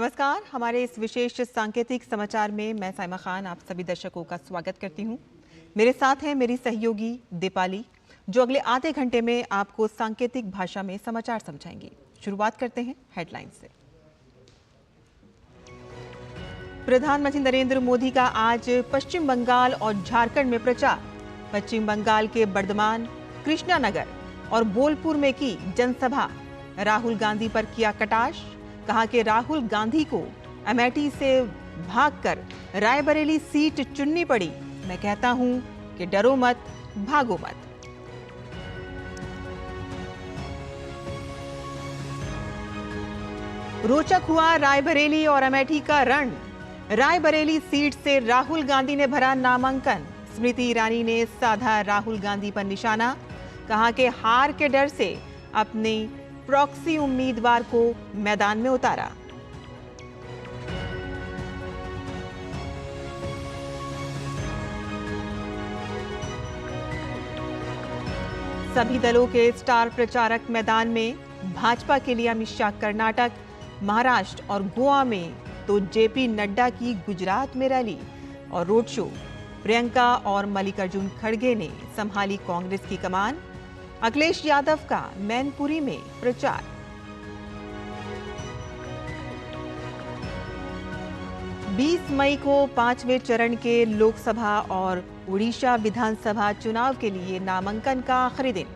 नमस्कार। हमारे इस विशेष सांकेतिक समाचार में मैं साइमा खान आप सभी दर्शकों का स्वागत करती हूं। मेरे साथ हैं मेरी सहयोगी दीपाली, जो अगले आधे घंटे में आपको सांकेतिक भाषा में समाचार समझाएंगी। शुरुआत करते हैं हेडलाइन से। प्रधानमंत्री नरेंद्र मोदी का आज पश्चिम बंगाल और झारखंड में प्रचार। पश्चिम बंगाल के बर्धमान, कृष्णानगर और बोलपुर में की जनसभा। राहुल गांधी पर किया कटाक्ष, कहा कि राहुल गांधी को अमेठी से भागकर रायबरेली सीट चुननी पड़ी। मैं कहता हूं कि डरो मत, भागो मत। रोचक हुआ रायबरेली और अमेठी का रण। रायबरेली सीट से राहुल गांधी ने भरा नामांकन। स्मृति ईरानी ने साधा राहुल गांधी पर निशाना, कहा कि हार के डर से अपनी प्रॉक्सी उम्मीदवार को मैदान में उतारा। सभी दलों के स्टार प्रचारक मैदान में। भाजपा के लिए अमित शाह कर्नाटक, महाराष्ट्र और गोवा में तो जेपी नड्डा की गुजरात में रैली और रोड शो। प्रियंका और मल्लिकार्जुन खड़गे ने संभाली कांग्रेस की कमान। अखिलेश यादव का मैनपुरी में प्रचार। बीस मई को 5वें चरण के लोकसभा और उड़ीसा विधानसभा चुनाव के लिए नामांकन का आखिरी दिन।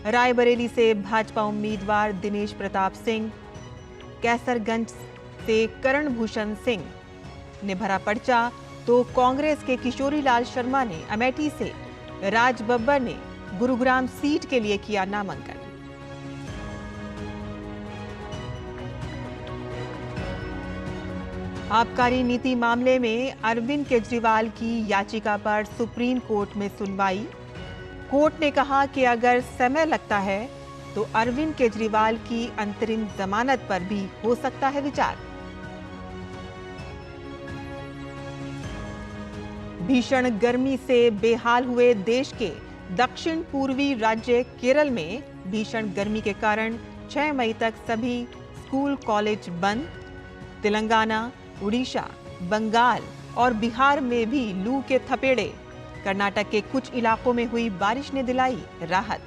रायबरेली से भाजपा उम्मीदवार दिनेश प्रताप सिंह, कैसरगंज से करण भूषण सिंह ने भरा पर्चा, तो कांग्रेस के किशोरी लाल शर्मा ने अमेठी से, राज बब्बर ने गुरुग्राम सीट के लिए किया नामांकन। आबकारी नीति मामले में अरविंद केजरीवाल की याचिका पर सुप्रीम कोर्ट में सुनवाई। कोर्ट ने कहा कि अगर समय लगता है तो अरविंद केजरीवाल की अंतरिम जमानत पर भी हो सकता है विचार। भीषण गर्मी से बेहाल हुए देश के दक्षिण पूर्वी राज्य केरल में भीषण गर्मी के कारण 6 मई तक सभी स्कूल कॉलेज बंद। तेलंगाना, उड़ीसा, बंगाल और बिहार में भी लू के थपेड़े। कर्नाटक के कुछ इलाकों में हुई बारिश ने दिलाई राहत।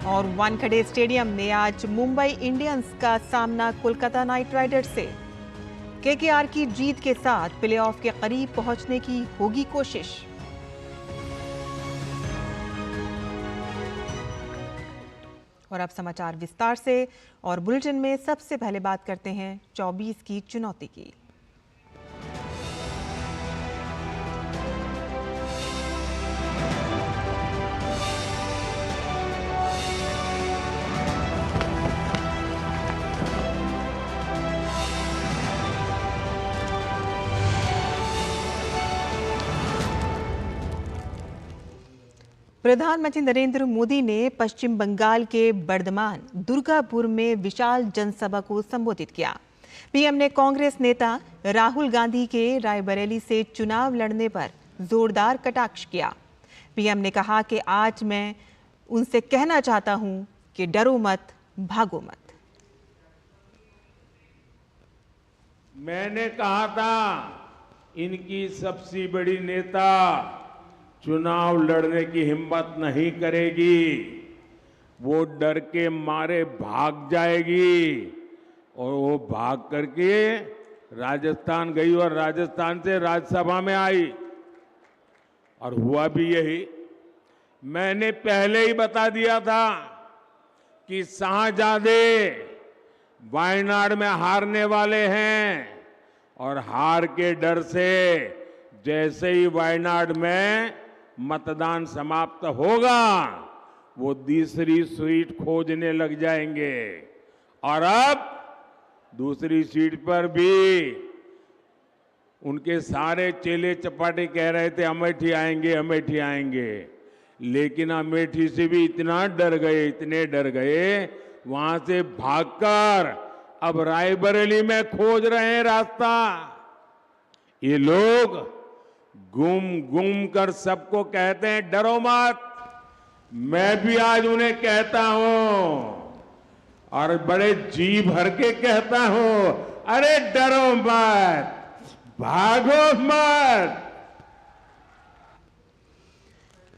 और वानखेड़े स्टेडियम में आज मुंबई इंडियंस का सामना कोलकाता नाइट राइडर्स से। केकेआर की जीत के साथ प्लेऑफ के करीब पहुंचने की होगी कोशिश। और अब समाचार विस्तार से। और बुलेटिन में सबसे पहले बात करते हैं 24 की चुनौती की। प्रधानमंत्री नरेंद्र मोदी ने पश्चिम बंगाल के बर्धमान, दुर्गापुर में विशाल जनसभा को संबोधित किया। पीएम ने कांग्रेस नेता राहुल गांधी के रायबरेली से चुनाव लड़ने पर जोरदार कटाक्ष किया। पीएम ने कहा कि आज मैं उनसे कहना चाहता हूं कि डरो मत, भागो मत। मैंने कहा था इनकी सबसे बड़ी नेता चुनाव लड़ने की हिम्मत नहीं करेगी, वो डर के मारे भाग जाएगी। और वो भाग करके राजस्थान गई और राजस्थान से राज्यसभा में आई और हुआ भी यही। मैंने पहले ही बता दिया था कि शाहजादे वायनाड में हारने वाले हैं और हार के डर से जैसे ही वायनाड में मतदान समाप्त होगा वो दूसरी सीट खोजने लग जाएंगे। और अब दूसरी सीट पर भी उनके सारे चेले चपाटे कह रहे थे अमेठी आएंगे, अमेठी आएंगे, लेकिन अमेठी से भी इतना डर गए, इतने डर गए, वहां से भागकर अब रायबरेली में खोज रहे हैं रास्ता। ये लोग घूम घूम कर सबको कहते हैं डरो मत। मैं भी आज उन्हें कहता हूं और बड़े जी भर के कहता हूं, अरे डरो मत, भागो मत।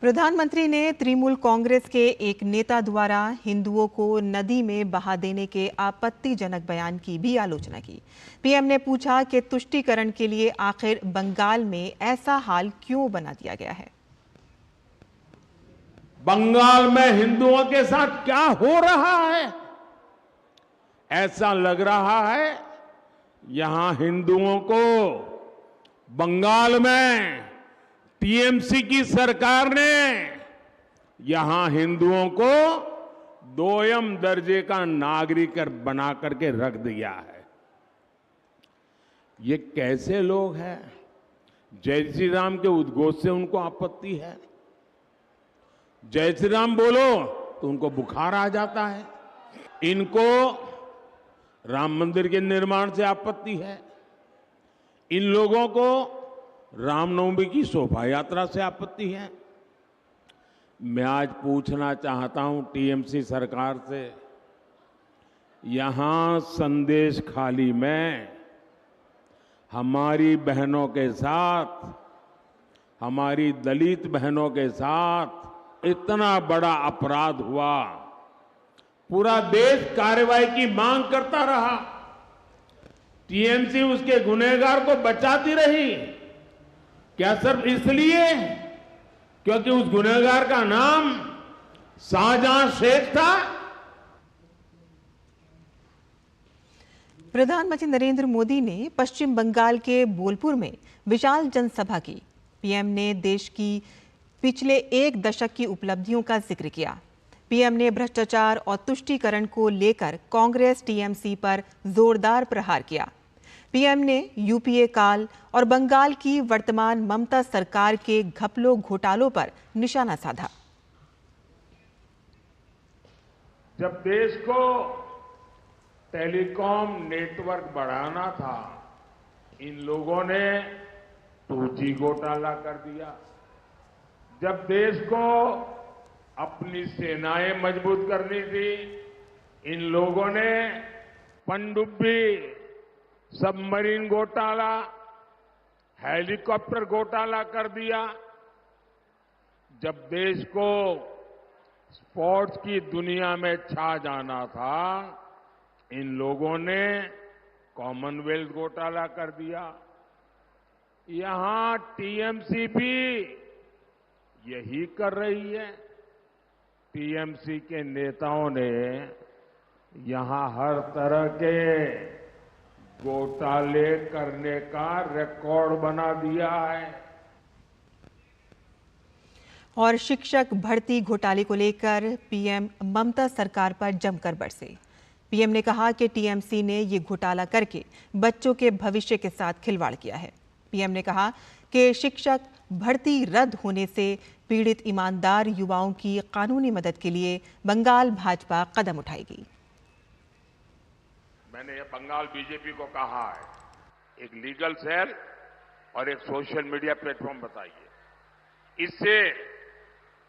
प्रधानमंत्री ने तृणमूल कांग्रेस के एक नेता द्वारा हिंदुओं को नदी में बहा देने के आपत्तिजनक बयान की भी आलोचना की। पीएम ने पूछा कि तुष्टीकरण के लिए आखिर बंगाल में ऐसा हाल क्यों बना दिया गया है। बंगाल में हिंदुओं के साथ क्या हो रहा है? ऐसा लग रहा है यहां हिंदुओं को बंगाल में टीएमसी की सरकार ने यहां हिंदुओं को दोयम दर्जे का नागरिक बना करके रख दिया है। ये कैसे लोग हैं? जय श्री राम के उद्घोष से उनको आपत्ति है, जय श्री राम बोलो तो उनको बुखार आ जाता है। इनको राम मंदिर के निर्माण से आपत्ति है, इन लोगों को रामनवमी की शोभा यात्रा से आपत्ति है। मैं आज पूछना चाहता हूं टीएमसी सरकार से, यहां संदेश खाली में हमारी बहनों के साथ, हमारी दलित बहनों के साथ इतना बड़ा अपराध हुआ, पूरा देश कार्रवाई की मांग करता रहा, टीएमसी उसके गुनहगार को बचाती रही। क्या सिर्फ इसलिए क्योंकि उस गुनहगार का नाम शाहजहां शेख था? प्रधानमंत्री नरेंद्र मोदी ने पश्चिम बंगाल के बोलपुर में विशाल जनसभा की। पीएम ने देश की पिछले एक दशक की उपलब्धियों का जिक्र किया। पीएम ने भ्रष्टाचार और तुष्टीकरण को लेकर कांग्रेस टीएमसी पर जोरदार प्रहार किया। पीएम ने यूपीए काल और बंगाल की वर्तमान ममता सरकार के घपलों घोटालों पर निशाना साधा। जब देश को टेलीकॉम नेटवर्क बढ़ाना था, इन लोगों ने 2G घोटाला कर दिया। जब देश को अपनी सेनाएं मजबूत करनी थी, इन लोगों ने पनडुब्बी, सबमरीन घोटाला, हेलीकॉप्टर घोटाला कर दिया। जब देश को स्पोर्ट्स की दुनिया में छा जाना था, इन लोगों ने कॉमनवेल्थ घोटाला कर दिया। यहां टीएमसी भी यही कर रही है। टीएमसी के नेताओं ने यहां हर तरह के घोटाले करने का रिकॉर्ड बना दिया है। और शिक्षक भर्ती घोटाले को लेकर पीएम ममता सरकार पर जमकर बरसे। पीएम ने कहा कि टीएमसी ने ये घोटाला करके बच्चों के भविष्य के साथ खिलवाड़ किया है। पीएम ने कहा कि शिक्षक भर्ती रद्द होने से पीड़ित ईमानदार युवाओं की कानूनी मदद के लिए बंगाल भाजपा कदम उठाएगी। मैंने बंगाल बीजेपी को कहा है, एक लीगल सेल और एक सोशल मीडिया प्लेटफॉर्म बताइए। इससे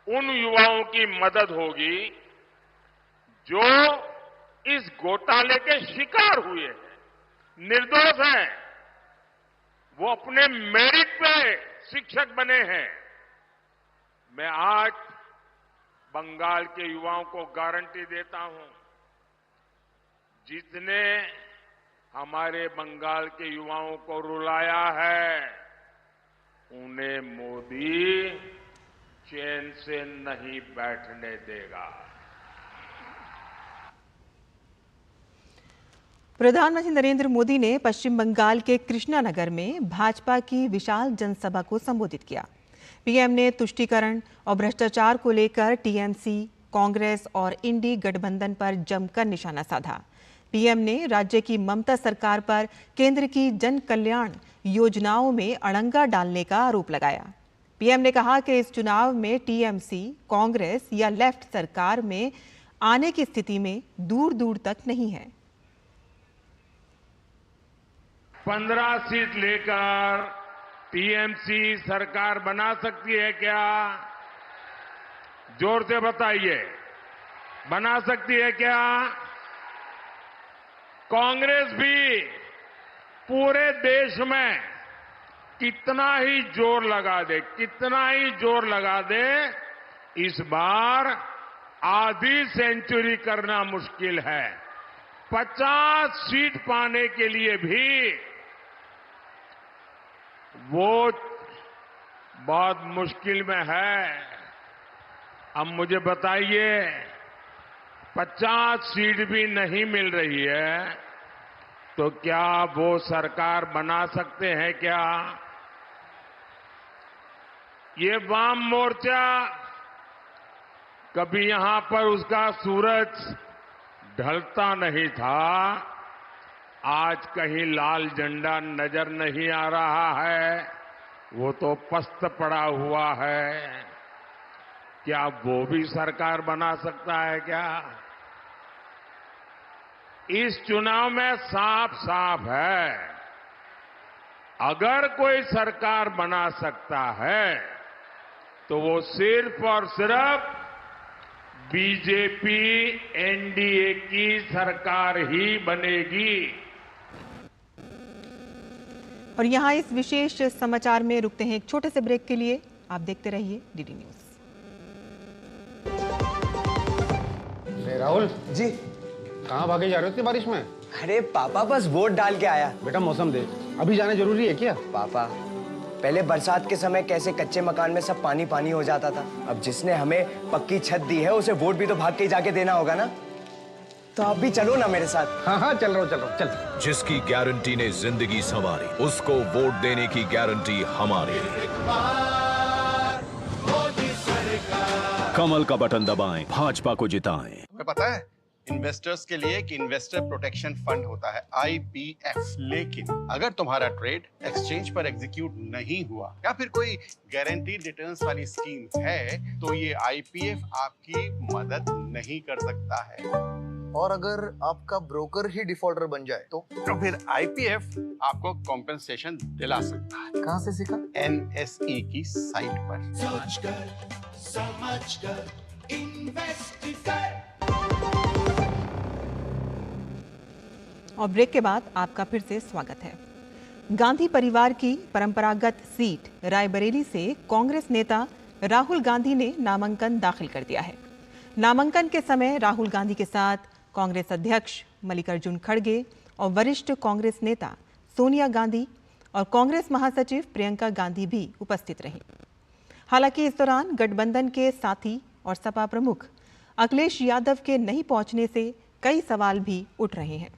उन युवाओं की मदद होगी जो इस घोटाले के शिकार हुए हैं, निर्दोष हैं, वो अपने मेरिट पे शिक्षक बने हैं। मैं आज बंगाल के युवाओं को गारंटी देता हूं, जिसने हमारे बंगाल के युवाओं को रुलाया है, उन्हें मोदी चैन से नहीं बैठने देगा। प्रधानमंत्री नरेंद्र मोदी ने पश्चिम बंगाल के कृष्णानगर में भाजपा की विशाल जनसभा को संबोधित किया। पीएम ने तुष्टीकरण और भ्रष्टाचार को लेकर टीएमसी, कांग्रेस और इंडी गठबंधन पर जमकर निशाना साधा। पीएम ने राज्य की ममता सरकार पर केंद्र की जन कल्याण योजनाओं में अड़ंगा डालने का आरोप लगाया। पीएम ने कहा कि इस चुनाव में टीएमसी, कांग्रेस या लेफ्ट सरकार में आने की स्थिति में दूर दूर तक नहीं है। 15 सीट लेकर टीएमसी सरकार बना सकती है क्या? जोर से बताइए, बना सकती है क्या? कांग्रेस भी पूरे देश में कितना ही जोर लगा दे, इस बार आधी सेंचुरी करना मुश्किल है। 50 सीट पाने के लिए भी वो बहुत मुश्किल में है। अब मुझे बताइए, 50 सीट भी नहीं मिल रही है तो क्या वो सरकार बना सकते हैं क्या? ये वाम मोर्चा कभी यहां पर उसका सूरज ढलता नहीं था, आज कहीं लाल झंडा नजर नहीं आ रहा है, वो तो पस्त पड़ा हुआ है। क्या वो भी सरकार बना सकता है क्या? इस चुनाव में साफ साफ है, अगर कोई सरकार बना सकता है तो वो सिर्फ और सिर्फ बीजेपी एनडीए की सरकार ही बनेगी। और यहाँ इस विशेष समाचार में रुकते हैं एक छोटे से ब्रेक के लिए। आप देखते रहिए डीडी न्यूज। राहुल जी, कहाँ भागे जा रहे हो इतनी बारिश में? अरे पापा बस वोट डाल के आया। बेटा मौसम देख, अभी जाना जरूरी है क्या? पापा, पहले बरसात के समय कैसे कच्चे मकान में सब पानी पानी हो जाता था, अब जिसने हमें पक्की छत दी है उसे वोट भी तो भाग के ही जाके देना होगा ना। तो आप भी चलो ना मेरे साथ। हाँ चल रहा हूँ चल। जिसकी गारंटी ने जिंदगी संवारी, उसको वोट देने की गारंटी हमारी। कमल का बटन दबाएं, भाजपा को जिताएं। तुम्हें पता है इन्वेस्टर्स के लिए एक इन्वेस्टर प्रोटेक्शन फंड होता है IPF, लेकिन अगर तुम्हारा ट्रेड एक्सचेंज पर एग्जीक्यूट नहीं हुआ या फिर कोई गारंटीड रिटर्न्स वाली स्कीम है तो ये IPF आपकी मदद नहीं कर सकता है। और अगर आपका ब्रोकर ही डिफॉल्टर बन जाए तो फिर IPF आपको कॉम्पेंसेशन दिला सकता है। कहाँ से सीखा? NSE की साइट पर। समझ कर इन्वेस्ट कर। और ब्रेक के बाद आपका फिर से स्वागत है। गांधी परिवार की परंपरागत सीट रायबरेली से कांग्रेस नेता राहुल गांधी ने नामांकन दाखिल कर दिया है। नामांकन के समय राहुल गांधी के साथ कांग्रेस अध्यक्ष मल्लिकार्जुन खड़गे और वरिष्ठ कांग्रेस नेता सोनिया गांधी और कांग्रेस महासचिव प्रियंका गांधी भी उपस्थित रहीं। हालांकि इस दौरान गठबंधन के साथी और सपा प्रमुख अखिलेश यादव के नहीं पहुंचने से कई सवाल भी उठ रहे हैं।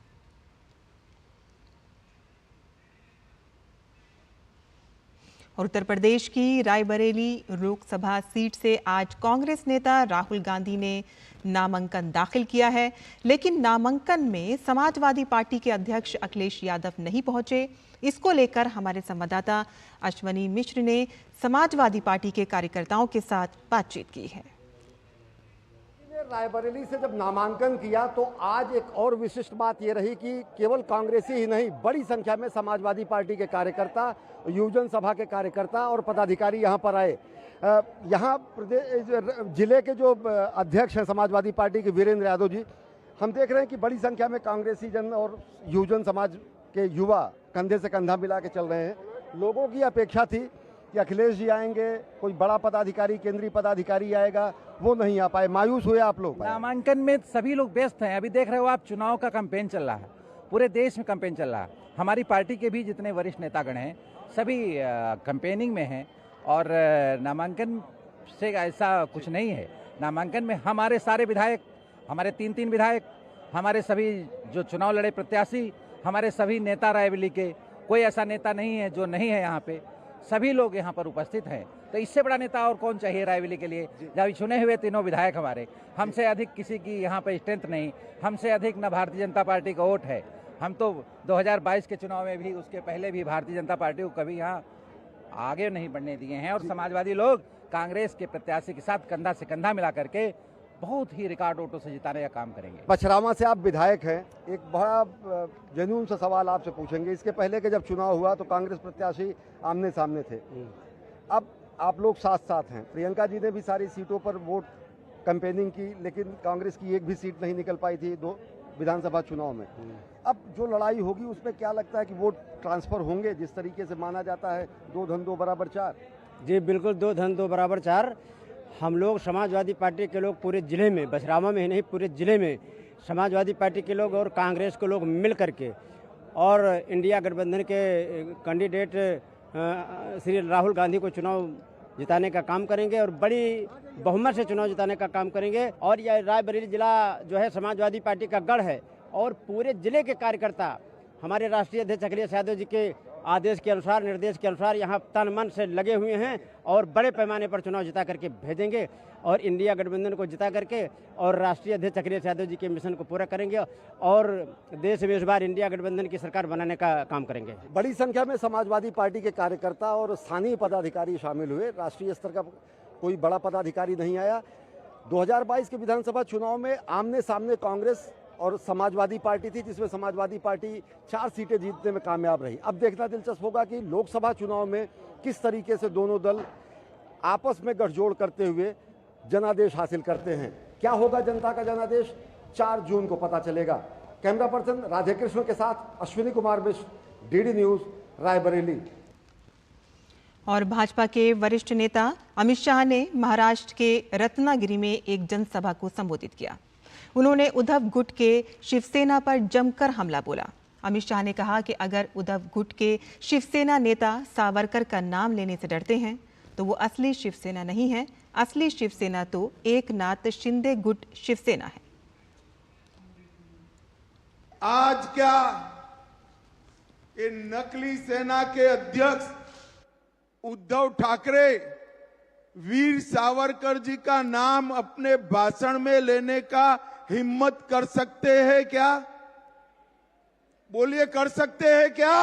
और उत्तर प्रदेश की रायबरेली लोकसभा सीट से आज कांग्रेस नेता राहुल गांधी ने नामांकन दाखिल किया है, लेकिन नामांकन में समाजवादी पार्टी के अध्यक्ष अखिलेश यादव नहीं पहुंचे। इसको लेकर हमारे संवाददाता अश्वनी मिश्र ने समाजवादी पार्टी के कार्यकर्ताओं के साथ बातचीत की है। रायबरेली से जब नामांकन किया तो आज एक और विशिष्ट बात यह रही कि केवल कांग्रेसी ही नहीं, बड़ी संख्या में समाजवादी पार्टी के कार्यकर्ता, युवजन सभा के कार्यकर्ता और पदाधिकारी यहां पर आए। यहां प्रदेश जिले के जो अध्यक्ष हैं समाजवादी पार्टी के वीरेंद्र यादव जी, हम देख रहे हैं कि बड़ी संख्या में कांग्रेसी जन और युवजन समाज के युवा कंधे से कंधा मिला के चल रहे हैं। लोगों की अपेक्षा थी कि अखिलेश जी आएंगे, कोई बड़ा पदाधिकारी, केंद्रीय पदाधिकारी आएगा, वो नहीं आ पाए। मायूस हुए आप लोग? नामांकन में सभी लोग व्यस्त हैं। अभी देख रहे हो आप, चुनाव का कैंपेन चल रहा है, पूरे देश में कैंपेन चल रहा है। हमारी पार्टी के भी जितने वरिष्ठ नेतागण हैं सभी कैंपेनिंग में हैं और नामांकन से ऐसा कुछ नहीं है। नामांकन में हमारे सारे विधायक, हमारे 3 विधायक, हमारे सभी जो चुनाव लड़े प्रत्याशी, हमारे सभी नेता रायबरेली के, कोई ऐसा नेता नहीं है जो नहीं है यहाँ पे। सभी लोग यहाँ पर उपस्थित हैं। तो इससे बड़ा नेता और कौन चाहिए रायबरेली के लिए? जब चुने हुए 3 विधायक हमारे, हमसे अधिक किसी की यहाँ पे स्ट्रेंथ नहीं, हमसे अधिक न भारतीय जनता पार्टी का वोट है। हम तो 2022 के चुनाव में भी, उसके पहले भी भारतीय जनता पार्टी को कभी यहाँ आगे नहीं बढ़ने दिए हैं। और समाजवादी लोग कांग्रेस के प्रत्याशी के साथ कंधा से कंधा मिला करके बहुत ही रिकॉर्ड वोटों से जिताने का काम करेंगे। पचरामा से आप विधायक हैं, एक बड़ा जेन्युइन सा सवाल आपसे पूछेंगे। इसके पहले के जब चुनाव हुआ तो कांग्रेस प्रत्याशी आमने सामने थे, अब आप लोग साथ साथ हैं। प्रियंका जी ने भी सारी सीटों पर वोट कैंपेनिंग की, लेकिन कांग्रेस की एक भी सीट नहीं निकल पाई थी विधानसभा चुनाव में। अब जो लड़ाई होगी उसमें क्या लगता है कि वोट ट्रांसफर होंगे जिस तरीके से माना जाता है 2 धन 2 बराबर 4? जी बिल्कुल, 2 धन 2 बराबर 4। हम लोग समाजवादी पार्टी के लोग पूरे जिले में, बसरावा में ही नहीं पूरे जिले में समाजवादी पार्टी के लोग और कांग्रेस के लोग मिल करके और इंडिया गठबंधन के कैंडिडेट श्री राहुल गांधी को चुनाव जिताने का काम करेंगे और बड़ी बहुमत से चुनाव जिताने का काम करेंगे। और यह रायबरेली जिला जो है समाजवादी पार्टी का गढ़ है और पूरे जिले के कार्यकर्ता हमारे राष्ट्रीय अध्यक्ष अखिलेश यादव जी के आदेश के अनुसार, निर्देश के अनुसार यहाँ तन मन से लगे हुए हैं और बड़े पैमाने पर चुनाव जिता करके भेजेंगे और इंडिया गठबंधन को जिता करके और राष्ट्रीय अध्यक्ष अखिलेश यादव जी के मिशन को पूरा करेंगे और देश में इस बार इंडिया गठबंधन की सरकार बनाने का काम करेंगे। बड़ी संख्या में समाजवादी पार्टी के कार्यकर्ता और स्थानीय पदाधिकारी शामिल हुए, राष्ट्रीय स्तर का कोई बड़ा पदाधिकारी नहीं आया। 2022 के विधानसभा चुनाव में आमने सामने कांग्रेस और समाजवादी पार्टी थी, जिसमें समाजवादी पार्टी 4 सीटें जीतने में कामयाब रही। अब देखना दिलचस्प होगा कि लोकसभा चुनाव में किस तरीके से दोनों दल आपस में गठजोड़ करते हुए जनादेश हासिल करते हैं। क्या होगा जनता का जनादेश, 4 जून को पता चलेगा। कैमरा पर्सन राधेकृष्ण के साथ अश्विनी कुमार मिश्र, डीडी न्यूज, रायबरेली। और भाजपा के वरिष्ठ नेता अमित शाह ने महाराष्ट्र के रत्नागिरी में एक जनसभा को संबोधित किया। उन्होंने उद्धव गुट के शिवसेना पर जमकर हमला बोला। अमित शाह ने कहा कि अगर उद्धव गुट के शिवसेना नेता सावरकर का नाम लेने से डरते हैं तो वो असली शिवसेना नहीं है। असली शिवसेना तो एकनाथ शिंदे गुट शिवसेना है। आज क्या ये नकली सेना के अध्यक्ष उद्धव ठाकरे वीर सावरकर जी का नाम अपने भाषण में लेने का हिम्मत कर सकते हैं क्या? बोलिए, कर सकते हैं क्या?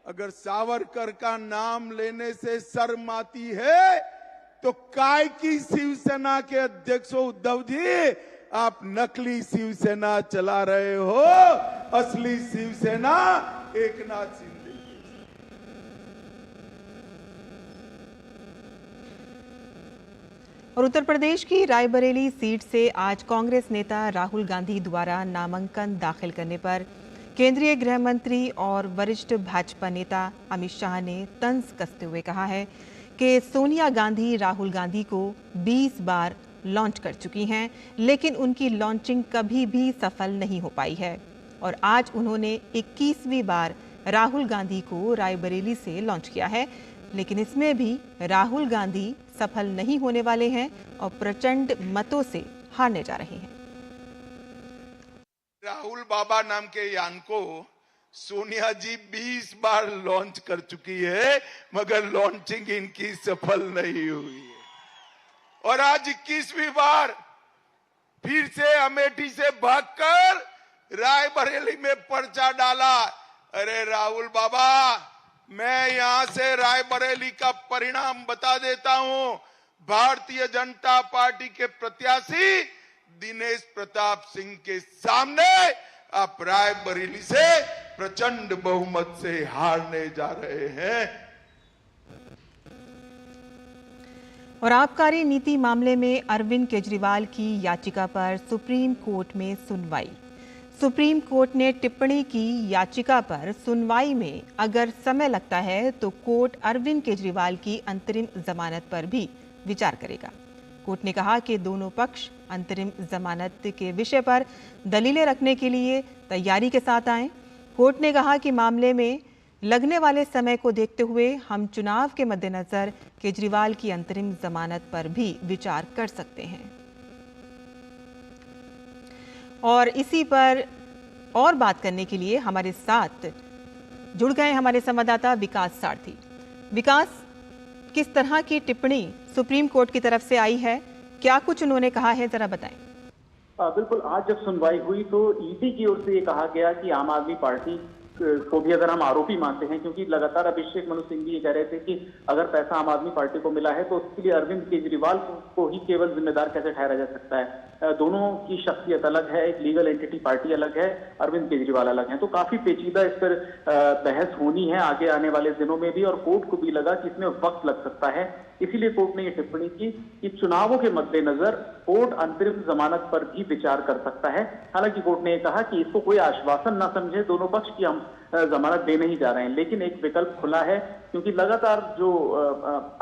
अगर सावरकर का नाम लेने से शर्म आती है तो काय की शिवसेना के अध्यक्ष उद्धव जी आप नकली शिवसेना चला रहे हो। असली शिवसेना एकनाथ शिंदे। और उत्तर प्रदेश की रायबरेली सीट से आज कांग्रेस नेता राहुल गांधी द्वारा नामांकन दाखिल करने पर केंद्रीय गृह मंत्री और वरिष्ठ भाजपा नेता अमित शाह ने तंज कसते हुए कहा है कि सोनिया गांधी राहुल गांधी को 20 बार लॉन्च कर चुकी हैं, लेकिन उनकी लॉन्चिंग कभी भी सफल नहीं हो पाई है। और आज उन्होंने 21वीं बार राहुल गांधी को रायबरेली से लॉन्च किया है, लेकिन इसमें भी राहुल गांधी सफल नहीं होने वाले हैं और प्रचंड मतों से हारने जा रहे हैं। राहुल बाबा नाम के यान को सोनिया जी 20 बार लॉन्च कर चुकी है, मगर लॉन्चिंग इनकी सफल नहीं हुई है। और आज 21वीं बार फिर से अमेठी से भागकर रायबरेली में पर्चा डाला। अरे राहुल बाबा, मैं यहां से रायबरेली का परिणाम बता देता हूं। भारतीय जनता पार्टी के प्रत्याशी दिनेश प्रताप सिंह के सामने आप रायबरेली से प्रचंड बहुमत से हारने जा रहे हैं। और आबकारी नीति मामले में अरविंद केजरीवाल की याचिका पर सुप्रीम कोर्ट में सुनवाई। सुप्रीम कोर्ट ने टिप्पणी की याचिका पर सुनवाई में अगर समय लगता है तो कोर्ट अरविंद केजरीवाल की अंतरिम जमानत पर भी विचार करेगा। कोर्ट ने कहा कि दोनों पक्ष अंतरिम जमानत के विषय पर दलीलें रखने के लिए तैयारी के साथ आए। कोर्ट ने कहा कि मामले में लगने वाले समय को देखते हुए हम चुनाव के मद्देनजर केजरीवाल की अंतरिम जमानत पर भी विचार कर सकते हैं। और इसी पर और बात करने के लिए हमारे साथ जुड़ गए हमारे संवाददाता विकास सारथी। विकास, किस तरह की टिप्पणी सुप्रीम कोर्ट की तरफ से आई है, क्या कुछ उन्होंने कहा है, जरा बताएं। बिल्कुल, आज जब सुनवाई हुई तो ईडी की ओर से ये कहा गया कि आम आदमी पार्टी को भी अगर हम आरोपी मानते हैं, क्योंकि लगातार अभिषेक मनु सिंह भी ये कह रहे थे कि अगर पैसा आम आदमी पार्टी को मिला है तो उसके लिए अरविंद केजरीवाल को ही केवल जिम्मेदार कैसे ठहराया जा सकता है। दोनों की शख्सियत अलग है, एक लीगल एंटिटी पार्टी अलग है, अरविंद केजरीवाल अलग है। तो काफी पेचीदा इस पर बहस होनी है आगे आने वाले दिनों में भी, और कोर्ट को भी लगा कि इसमें वक्त लग सकता है। इसीलिए कोर्ट ने ये टिप्पणी की कि चुनावों के मद्देनजर कोर्ट अंतरिम जमानत पर भी विचार कर सकता है। हालांकि कोर्ट ने यह कहा कि इसको कोई आश्वासन ना समझे दोनों पक्ष की हम जमानत देने ही जा रहे हैं, लेकिन एक विकल्प खुला है, क्योंकि लगातार जो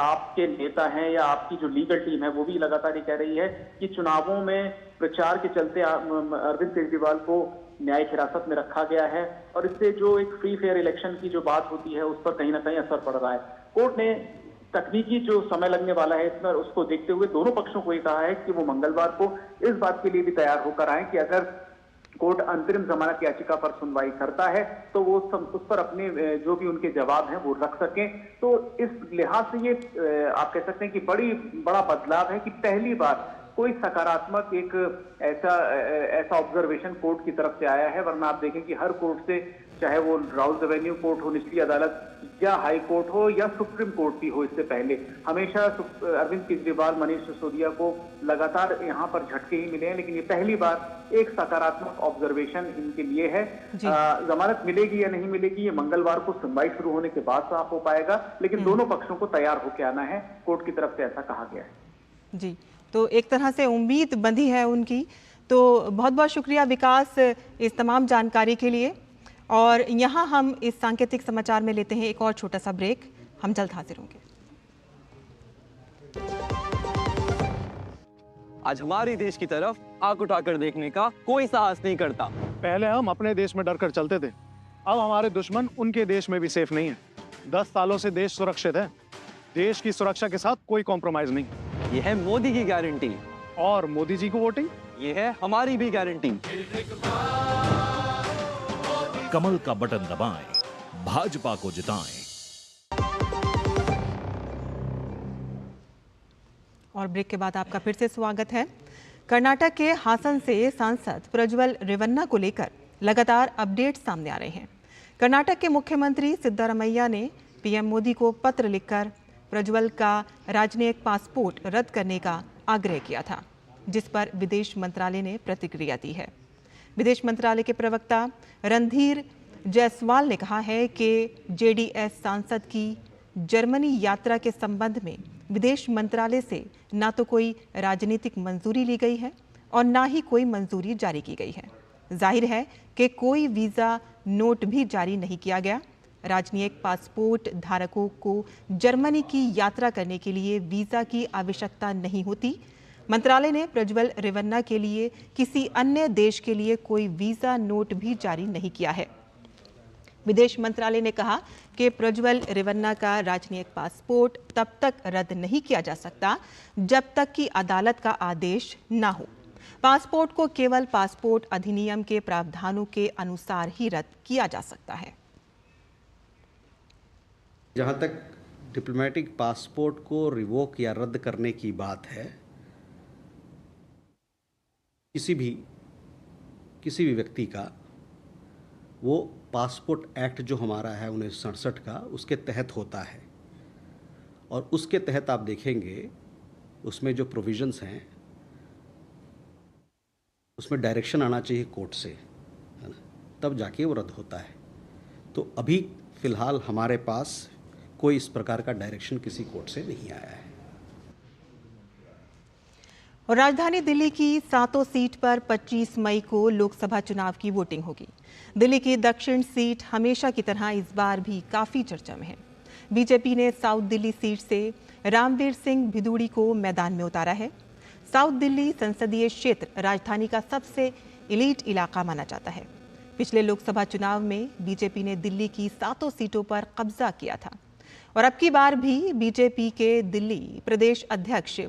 आपके नेता हैं या आपकी जो लीगल टीम है वो भी लगातार ये कह रही है कि चुनावों में प्रचार के चलते अरविंद केजरीवाल को न्यायिक हिरासत में रखा गया है और इससे जो एक फ्री फेयर इलेक्शन की जो बात होती है उस पर कहीं ना कहीं असर पड़ रहा है। कोर्ट ने तकनीकी जो समय लगने वाला है इसमें उसको देखते हुए दोनों पक्षों को ये कहा है कि वो मंगलवार को इस बात के लिए भी तैयार होकर आए कि अगर कोर्ट अंतरिम जमानत याचिका पर सुनवाई करता है तो वो उस पर अपने जो भी उनके जवाब हैं वो रख सकें। तो इस लिहाज से ये आप कह सकते हैं कि बड़ा बदलाव है कि पहली बार कोई सकारात्मक एक ऐसा ऑब्जर्वेशन कोर्ट की तरफ से आया है, वरना आप देखें कि हर कोर्ट से, चाहे वो राउज एवेन्यू कोर्ट हो, निचली अदालत या हाई कोर्ट हो या सुप्रीम कोर्ट भी हो, इससे पहले हमेशा अरविंद केजरीवाल, मनीष सिसोदिया को लगातार यहाँ पर झटके ही मिले हैं, लेकिन ये पहली बार एक सकारात्मक ऑब्जर्वेशन इनके लिए है। जमानत मिलेगी या नहीं मिलेगी ये मंगलवार को सुनवाई शुरू होने के बाद साफ हो पाएगा, लेकिन दोनों पक्षों को तैयार होकर आना है, कोर्ट की तरफ से ऐसा कहा गया है। जी, तो एक तरह से उम्मीद बंधी है उनकी। तो बहुत बहुत शुक्रिया विकास इस तमाम जानकारी के लिए। और यहाँ हम इस सांकेतिक समाचार में लेते हैं एक और छोटा सा ब्रेक। हम जल्द हाजिर होंगे। आज हमारे देश की तरफ आंख उठाकर देखने का कोई साहस नहीं करता। पहले हम अपने देश में डरकर चलते थे, अब हमारे दुश्मन उनके देश में भी सेफ नहीं है। 10 सालों से देश सुरक्षित है, देश की सुरक्षा के साथ कोई कॉम्प्रोमाइज नहीं। ये है मोदी की गारंटी। और मोदी जी को वोटिंग, ये है हमारी भी गारंटी। कमल का बटन दबाएं, भाजपा को जिताएं। और ब्रेक के बाद आपका फिर से स्वागत है। कर्नाटक के हासन से सांसद प्रज्वल रेवन्ना को लेकर लगातार अपडेट सामने आ रहे हैं। कर्नाटक के मुख्यमंत्री सिद्धारमैया ने पीएम मोदी को पत्र लिखकर प्रज्वल का राजनयिक पासपोर्ट रद्द करने का आग्रह किया था, जिस पर विदेश मंत्रालय ने प्रतिक्रिया दी है। विदेश मंत्रालय के प्रवक्ता रणधीर जायसवाल ने कहा है कि जेडीएस सांसद की जर्मनी यात्रा के संबंध में विदेश मंत्रालय से ना तो कोई राजनीतिक मंजूरी ली गई है और ना ही कोई मंजूरी जारी की गई है। जाहिर है कि कोई वीज़ा नोट भी जारी नहीं किया गया। राजनयिक पासपोर्ट धारकों को जर्मनी की यात्रा करने के लिए वीज़ा की आवश्यकता नहीं होती। मंत्रालय ने प्रज्वल रेवन्ना के लिए किसी अन्य देश के लिए कोई वीज़ा नोट भी जारी नहीं किया है। विदेश मंत्रालय ने कहा कि प्रज्वल रेवन्ना का राजनयिक पासपोर्ट तब तक रद्द नहीं किया जा सकता जब तक कि अदालत का आदेश ना हो। पासपोर्ट को केवल पासपोर्ट अधिनियम के प्रावधानों के अनुसार ही रद्द किया जा सकता है। जहाँ तक डिप्लोमेटिक पासपोर्ट को रिवोक या रद्द करने की बात है, किसी भी व्यक्ति का वो पासपोर्ट एक्ट जो हमारा है 1967 का, उसके तहत होता है। और उसके तहत आप देखेंगे उसमें जो प्रोविजंस हैं उसमें डायरेक्शन आना चाहिए कोर्ट से, है ना, तब जाके वो रद्द होता है। तो अभी फ़िलहाल हमारे पास कोई इस प्रकार का डायरेक्शन किसी कोर्ट से नहीं आया है। और राजधानी दिल्ली की 7 सीट पर 25 मई को लोकसभा चुनाव की वोटिंग होगी। दिल्ली की दक्षिण सीट हमेशा की तरह इस बार भी काफ़ी चर्चा में है। बीजेपी ने साउथ दिल्ली सीट से रामवीर सिंह भिदुड़ी को मैदान में उतारा है। साउथ दिल्ली संसदीय क्षेत्र राजधानी का सबसे इलीट इलाका माना जाता है। पिछले लोकसभा चुनाव में बीजेपी ने दिल्ली की 7 सीटों पर कब्जा किया था और अब की बार भी बीजेपी के दिल्ली प्रदेश अध्यक्ष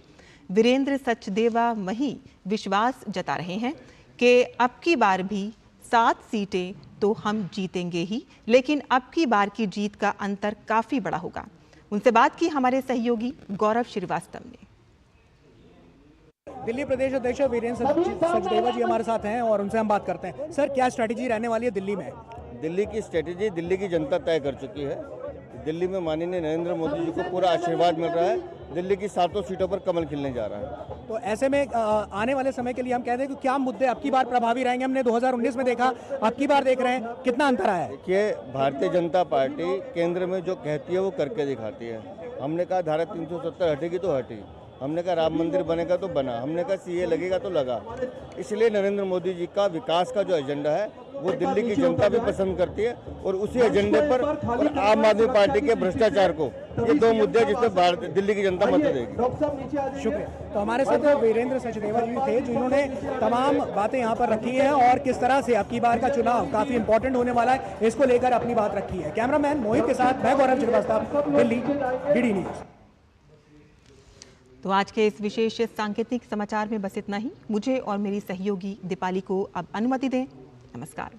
वीरेंद्र सचदेवा वही विश्वास जता रहे हैं कि अब की बार भी 7 सीटें तो हम जीतेंगे ही, लेकिन अब की बार की जीत का अंतर काफ़ी बड़ा होगा। उनसे बात की हमारे सहयोगी गौरव श्रीवास्तव ने। दिल्ली प्रदेश अध्यक्ष वीरेंद्र सचदेवा जी हमारे साथ हैं और उनसे हम बात करते हैं। सर, क्या स्ट्रैटेजी रहने वाली है दिल्ली में? दिल्ली की स्ट्रैटेजी दिल्ली की जनता तय कर चुकी है। दिल्ली में माननीय नरेंद्र मोदी जी को पूरा आशीर्वाद मिल रहा है। दिल्ली की 7 सीटों पर कमल खिलने जा रहा है। तो ऐसे में आने वाले समय के लिए हम कहते हैं कि क्या मुद्दे अब की बार प्रभावी रहेंगे? हमने 2019 में देखा, अब की बार देख रहे हैं, कितना अंतर आया है? देखिए, भारतीय जनता पार्टी केंद्र में जो कहती है वो करके दिखाती है। हमने कहा धारा 370 हटेगी तो हटी, हमने कहा राम मंदिर बनेगा तो बना, हमने कहा सीए लगेगा तो लगा। इसलिए नरेंद्र मोदी जी का विकास का जो एजेंडा है वो दिल्ली की जनता भी पसंद करती है, और उसी एजेंडे पर और आम आदमी पार्टी के भ्रष्टाचार को, ये दो मुद्दे जिसमें दिल्ली की जनता मत देगी। शुक्रिया। तो हमारे साथ वीरेंद्र सचदेवा जी थे, जिन्होंने तमाम बातें यहाँ पर रखी हैं और किस तरह से अब की बार का चुनाव काफी इंपॉर्टेंट होने वाला है, इसको लेकर अपनी बात रखी है। कैमरामैन मोहित के साथ मैं गौरव श्रीवास्तव, दिल्ली, डीडी न्यूज। तो आज के इस विशेष सांकेतिक समाचार में बस इतना ही। मुझे और मेरी सहयोगी दीपाली को अब अनुमति दें। नमस्कार।